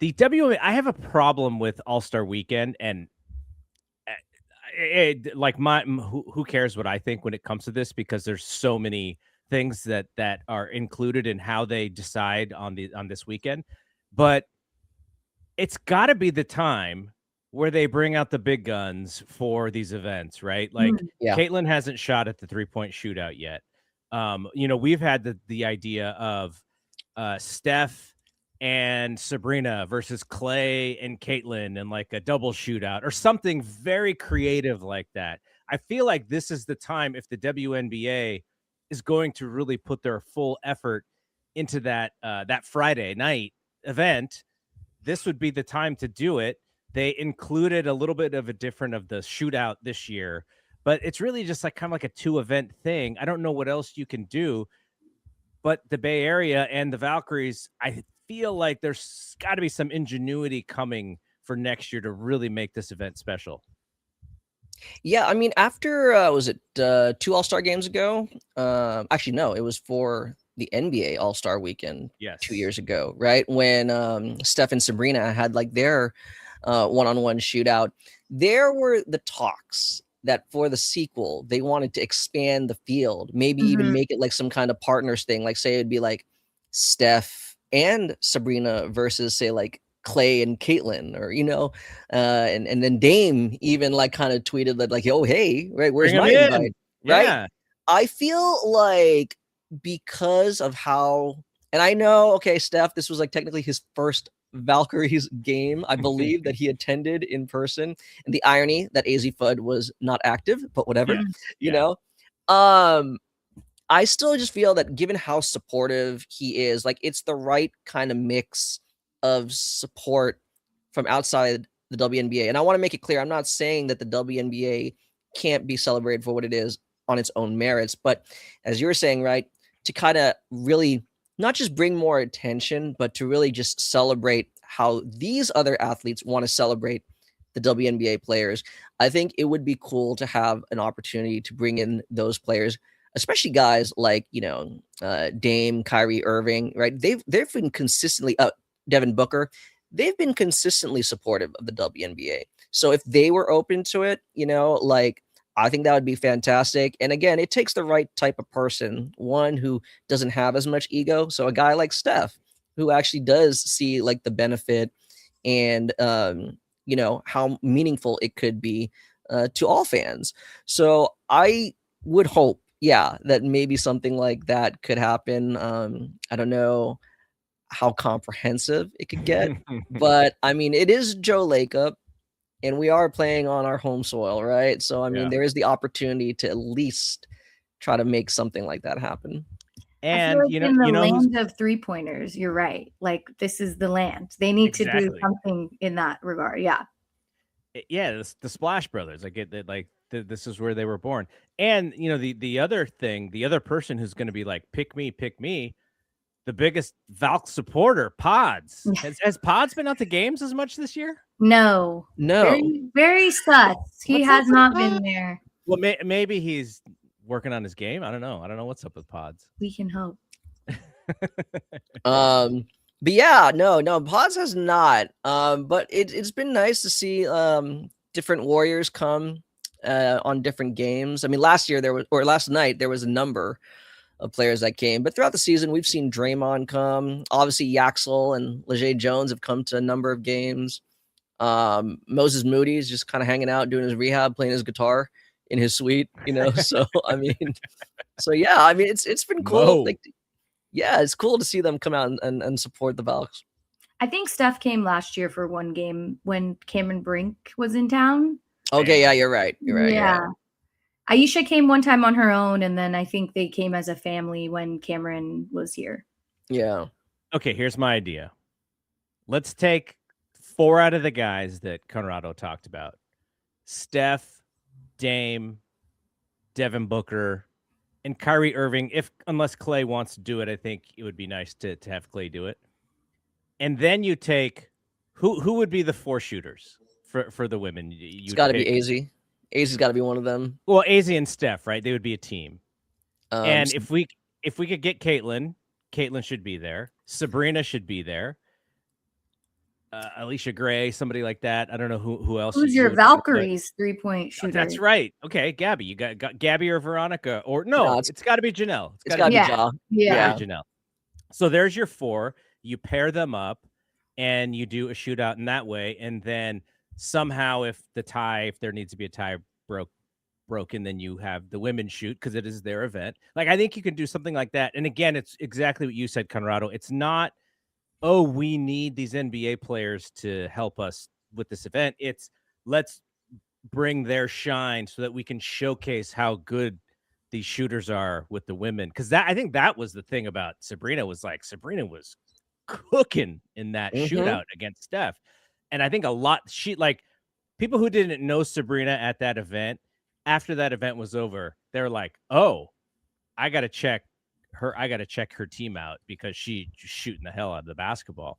the WNBA, I have a problem with All-Star Weekend, and who cares what I think when it comes to this, because there's so many things that are included in how they decide on this weekend. But it's got to be the time where they bring out the big guns for these events, right? Like Yeah. Caitlin hasn't shot at the 3-point shootout yet. We've had the idea of Steph and Sabrina versus Clay and Caitlin and like a double shootout or something very creative like that. I feel like this is the time, if the WNBA is going to really put their full effort into that Friday night event, this would be the time to do it. They included a little bit of a different of the shootout this year, but it's really just like kind of like a 2-event thing. I don't know what else you can do, but the Bay Area and the Valkyries, I feel like there's got to be some ingenuity coming for next year to really make this event special. Yeah, I mean, after was it 2 All-Star games ago? Actually, no, it was for the NBA All-Star Weekend. Yes. 2 years ago, right? When Steph and Sabrina had like their one-on-one shootout. There were the talks that for the sequel, they wanted to expand the field, maybe even make it like some kind of partners thing. Like, say it'd be like Steph and Sabrina versus, say, like Clay and Caitlin, or and then Dame even like kind of tweeted that like, "Oh, hey, right, where's my invite?" Yeah. Right? I feel like because of how, and I know, okay, Steph, this was like technically his first Valkyries game, I believe, that he attended in person, and the irony that Azzi Fudd was not active, but whatever, you know. I still just feel that given how supportive he is, like it's the right kind of mix of support from outside the WNBA. And I want to make it clear, I'm not saying that the WNBA can't be celebrated for what it is on its own merits, but as you were saying, right, to kind of really not just bring more attention, but to really just celebrate how these other athletes want to celebrate the WNBA players. I think it would be cool to have an opportunity to bring in those players, especially guys like, Dame, Kyrie Irving, right? They've been consistently, Devin Booker, they've been consistently supportive of the WNBA. So if they were open to it, I think that would be fantastic. And again, it takes the right type of person, one who doesn't have as much ego. So a guy like Steph, who actually does see like the benefit and, how meaningful it could be to all fans. So I would hope, that maybe something like that could happen. I don't know how comprehensive it could get, but I mean, it is Joe Lacob. And we are playing on our home soil, right? So, I mean, there is the opportunity to at least try to make something like that happen. And I feel like in the land of 3-pointers, you're right. Like, this is the land. They need to do something in that regard. Yeah. Yeah, the Splash Brothers. I get that. Like, this is where they were born. And the other thing, the other person who's going to be like, pick me. The biggest Valk supporter, Pods. Has Pods been out to games as much this year? No. Very, very sus. He has not been there. Well, maybe he's working on his game. I don't know. I don't know what's up with Pods. We can hope. But yeah, no, Pods has not. But it's been nice to see different Warriors come on different games. I mean, last night there was a number of players that came, but throughout the season we've seen Draymond come. Obviously, Yaxel and Leger Jones have come to a number of games. Moses Moody is just kind of hanging out, doing his rehab, playing his guitar in his suite, So I mean, it's been cool. Like, it's cool to see them come out and support the Valks. I think Steph came last year for one game when Cameron Brink was in town. Okay, yeah, you're right. Yeah. Aisha came one time on her own, and then I think they came as a family when Cameron was here. Yeah. Okay, here's my idea. Let's take 4 out of the guys that Conrado talked about. Steph, Dame, Devin Booker, and Kyrie Irving. Unless Clay wants to do it, I think it would be nice to have Clay do it. And then you take who would be the 4 shooters for the women? It's got to be Azzi. Azzi's got to be one of them. Well, Azzi and Steph, right? They would be a team. And if we could get Caitlin should be there. Sabrina should be there. Alicia Gray, somebody like that. I don't know who else. Who's your Valkyries 3-point shooter? That's right. Okay, Gabby. You got Gabby or Veronica, or no? It's got to be Janelle. It's got to be Ja. Yeah, Janelle. So there's your 4. You pair them up, and you do a shootout in that way. And then somehow, if there needs to be a tie broken, then you have the women shoot because it is their event. Like, I think you can do something like that. And again, it's exactly what you said, Conrado. It's not, oh, we need these NBA players to help us with this event. It's let's bring their shine so that we can showcase how good these shooters are with the women. Because I think that was the thing about Sabrina was cooking in that shootout against Steph. And I think people who didn't know Sabrina at that event, after that event was over, they're like, oh, I got to check her team out because she's shooting the hell out of the basketball.